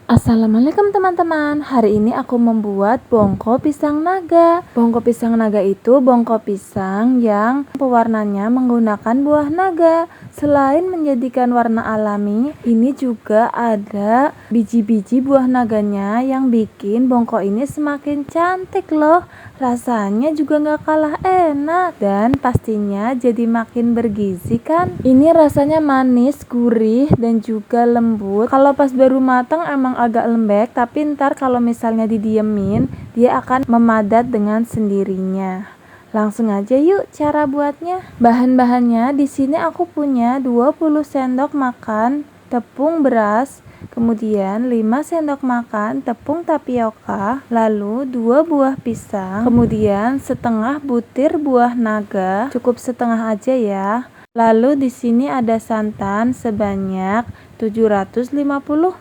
Assalamualaikum teman-teman. Hari ini aku membuat bongko pisang naga. Bongko pisang naga itu bongko pisang yang pewarnanya menggunakan buah naga. Selain menjadikan warna alami, ini juga ada biji-biji buah naganya yang bikin bongko ini semakin cantik loh. Rasanya juga gak kalah enak dan pastinya jadi makin bergizi kan. Ini rasanya manis, gurih dan juga lembut. Kalau pas baru matang emang agak lembek, tapi ntar kalau misalnya didiemin dia akan memadat dengan sendirinya. Langsung aja yuk cara buatnya. Bahan-bahannya di sini aku punya 20 sendok makan tepung beras, kemudian 5 sendok makan tepung tapioka, lalu 2 buah pisang, kemudian setengah butir buah naga, cukup setengah aja ya. Lalu di sini ada santan sebanyak 750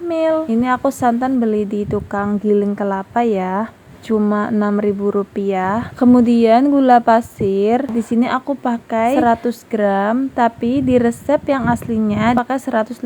ml. Ini aku santan beli di tukang giling kelapa ya. Cuma Rp6.000. Kemudian gula pasir, di sini aku pakai 100 gram, tapi di resep yang aslinya pakai 150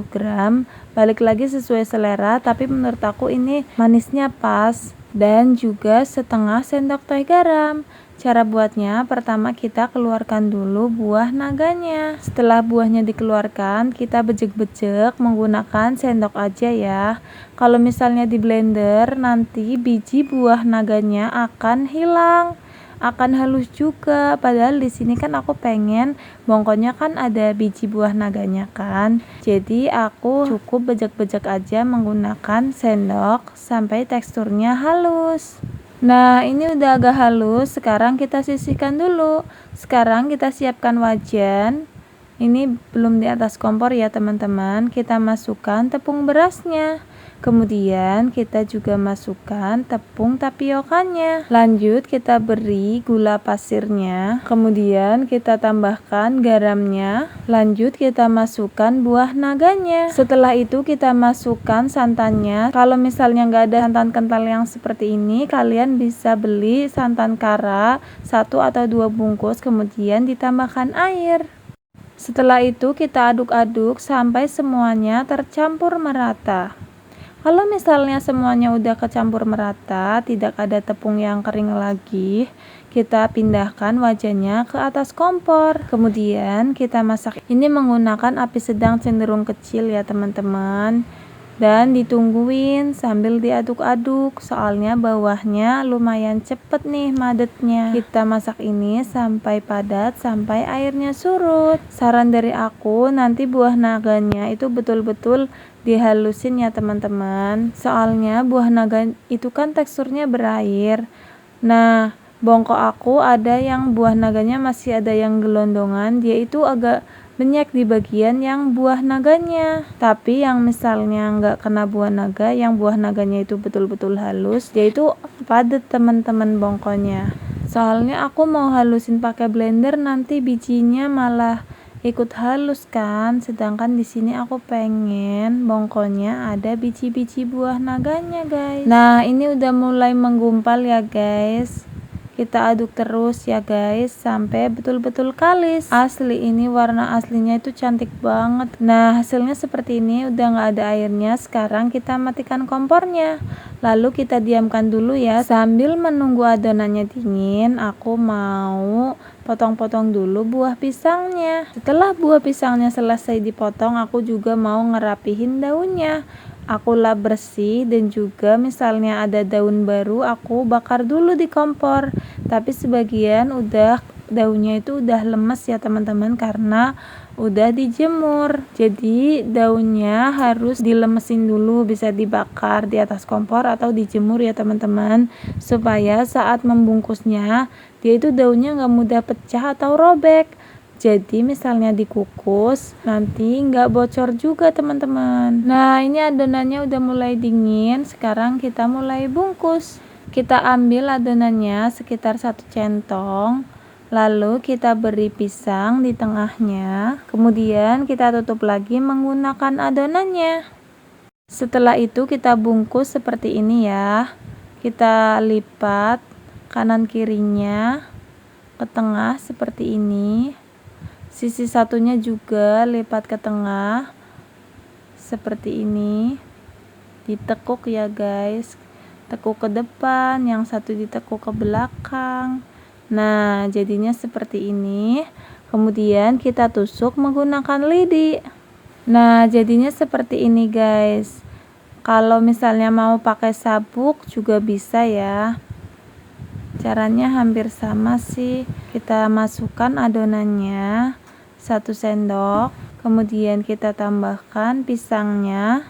gram. Balik lagi sesuai selera, tapi menurut aku ini manisnya pas. Dan juga setengah sendok teh garam. Cara buatnya, pertama kita keluarkan dulu buah naganya. Setelah buahnya dikeluarkan, kita bejek-bejek menggunakan sendok aja ya. Kalau misalnya di blender, nanti biji buah naganya akan hilang, akan halus juga. Padahal di sini kan aku pengen bongkonya kan ada biji buah naganya kan. Jadi aku cukup bejek-bejek aja menggunakan sendok sampai teksturnya halus. Nah, ini udah agak halus, sekarang kita sisihkan dulu. Sekarang kita siapkan wajan. Ini belum di atas kompor ya teman-teman. Kita masukkan tepung berasnya. Kemudian kita juga masukkan tepung tapiokanya. Lanjut kita beri gula pasirnya. Kemudian kita tambahkan garamnya. Lanjut kita masukkan buah naganya. Setelah itu kita masukkan santannya. Kalau misalnya nggak ada santan kental yang seperti ini, kalian bisa beli santan kara 1 atau 2 bungkus, kemudian ditambahkan air. Setelah itu kita aduk-aduk sampai semuanya tercampur merata. Kalau misalnya semuanya udah kecampur merata, tidak ada tepung yang kering lagi, kita pindahkan wajannya ke atas kompor. Kemudian kita masak ini menggunakan api sedang cenderung kecil ya teman-teman. Dan ditungguin sambil diaduk-aduk, soalnya bawahnya lumayan cepet nih madetnya. Kita masak ini sampai padat, sampai airnya surut. Saran dari aku, nanti buah naganya itu betul-betul dihalusin ya teman-teman, soalnya buah naga itu kan teksturnya berair. Nah, bongko aku ada yang buah naganya masih ada yang gelondongan, dia itu agak banyak di bagian yang buah naganya. Tapi yang misalnya nggak kena buah naga, yang buah naganya itu betul-betul halus, dia itu padat teman-teman bongkonya. Soalnya aku mau halusin pakai blender, nanti bijinya malah ikut halus kan, sedangkan di sini aku pengen bongkonya ada biji-biji buah naganya guys. Nah, ini udah mulai menggumpal ya guys. Kita aduk terus ya guys sampai betul-betul kalis. Asli ini warna aslinya itu cantik banget. Nah, hasilnya seperti ini, udah nggak ada airnya. Sekarang kita matikan kompornya, lalu kita diamkan dulu ya. Sambil menunggu adonannya dingin, aku mau potong-potong dulu buah pisangnya. Setelah buah pisangnya selesai dipotong, aku juga mau ngerapihin daunnya. Aku lap bersih, dan juga misalnya ada daun baru aku bakar dulu di kompor. Tapi sebagian daunnya itu udah lemes ya teman-teman, karena udah dijemur. Jadi daunnya harus dilemesin dulu, bisa dibakar di atas kompor atau dijemur ya teman-teman, supaya saat membungkusnya dia itu daunnya nggak mudah pecah atau robek. Jadi misalnya dikukus nanti nggak bocor juga teman-teman. Nah, ini adonannya udah mulai dingin. Sekarang kita mulai bungkus. Kita ambil adonannya sekitar 1 centong. Lalu kita beri pisang di tengahnya. Kemudian kita tutup lagi menggunakan adonannya. Setelah itu kita bungkus seperti ini ya. Kita lipat kanan kirinya ke tengah seperti ini. Sisi satunya juga lipat ke tengah seperti ini. ditekuk ya guys, tekuk ke depan, yang satu ditekuk ke belakang. Nah, jadinya seperti ini. Kemudian kita tusuk menggunakan lidi. Nah, jadinya seperti ini guys. Kalau misalnya mau pakai sabuk juga bisa ya. Caranya hampir sama sih. Kita masukkan adonannya 1 sendok, kemudian kita tambahkan pisangnya.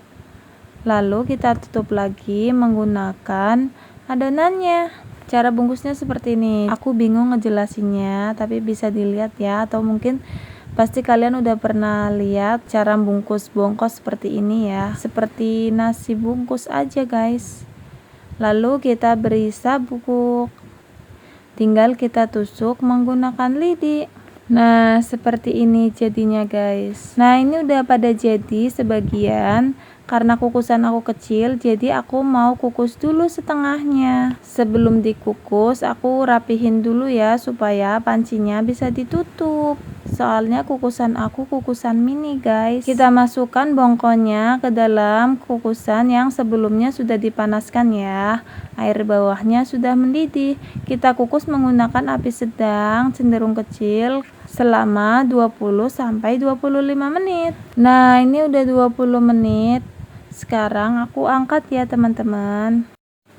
Lalu kita tutup lagi menggunakan adonannya. Cara bungkusnya seperti ini. Aku bingung ngejelasinnya, tapi bisa dilihat ya, atau mungkin pasti kalian udah pernah lihat cara bungkus bongko seperti ini ya. Seperti nasi bungkus aja guys. Lalu kita beri sabuk. Tinggal kita tusuk menggunakan lidi. Nah, seperti ini jadinya guys. Nah, ini udah pada jadi sebagian. Karena kukusan aku kecil, jadi aku mau kukus dulu setengahnya. Sebelum dikukus, aku rapihin dulu ya supaya pancinya bisa ditutup. Soalnya kukusan aku kukusan mini guys. Kita masukkan bongkonya ke dalam kukusan yang sebelumnya sudah dipanaskan ya. Air bawahnya sudah mendidih. Kita kukus menggunakan api sedang cenderung kecil selama 20-25 menit. Nah, ini udah 20 menit. Sekarang aku angkat ya teman-teman.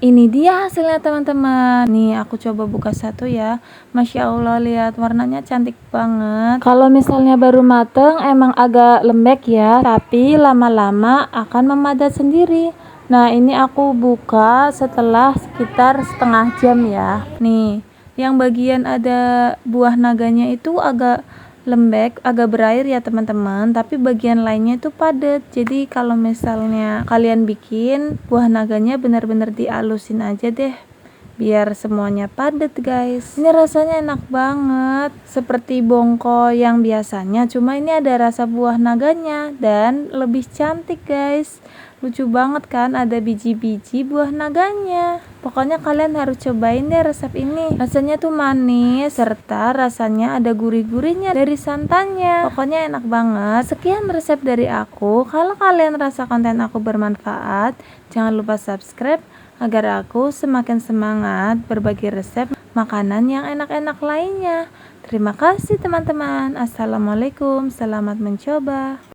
Ini dia hasilnya teman-teman. Nih aku coba buka satu ya. Masya Allah, lihat warnanya cantik banget. Kalau misalnya baru mateng emang agak lembek ya, tapi lama-lama akan memadat sendiri. Nah, ini aku buka setelah sekitar setengah jam ya. Nih, yang bagian ada buah naganya itu agak lembek, agak berair ya teman-teman, tapi bagian lainnya itu padat. Jadi kalau misalnya kalian bikin, buah naganya benar-benar dialusin aja deh biar semuanya padat guys. Ini rasanya enak banget, seperti bongko yang biasanya, cuma ini ada rasa buah naganya dan lebih cantik guys. Lucu banget kan, ada biji-biji buah naganya. Pokoknya kalian harus cobain deh resep ini. Rasanya tuh manis, serta rasanya ada gurih-gurihnya dari santannya. Pokoknya enak banget. Sekian resep dari aku. Kalau kalian rasa konten aku bermanfaat, jangan lupa subscribe agar aku semakin semangat berbagi resep makanan yang enak-enak lainnya. Terima kasih teman-teman. Assalamualaikum, selamat mencoba.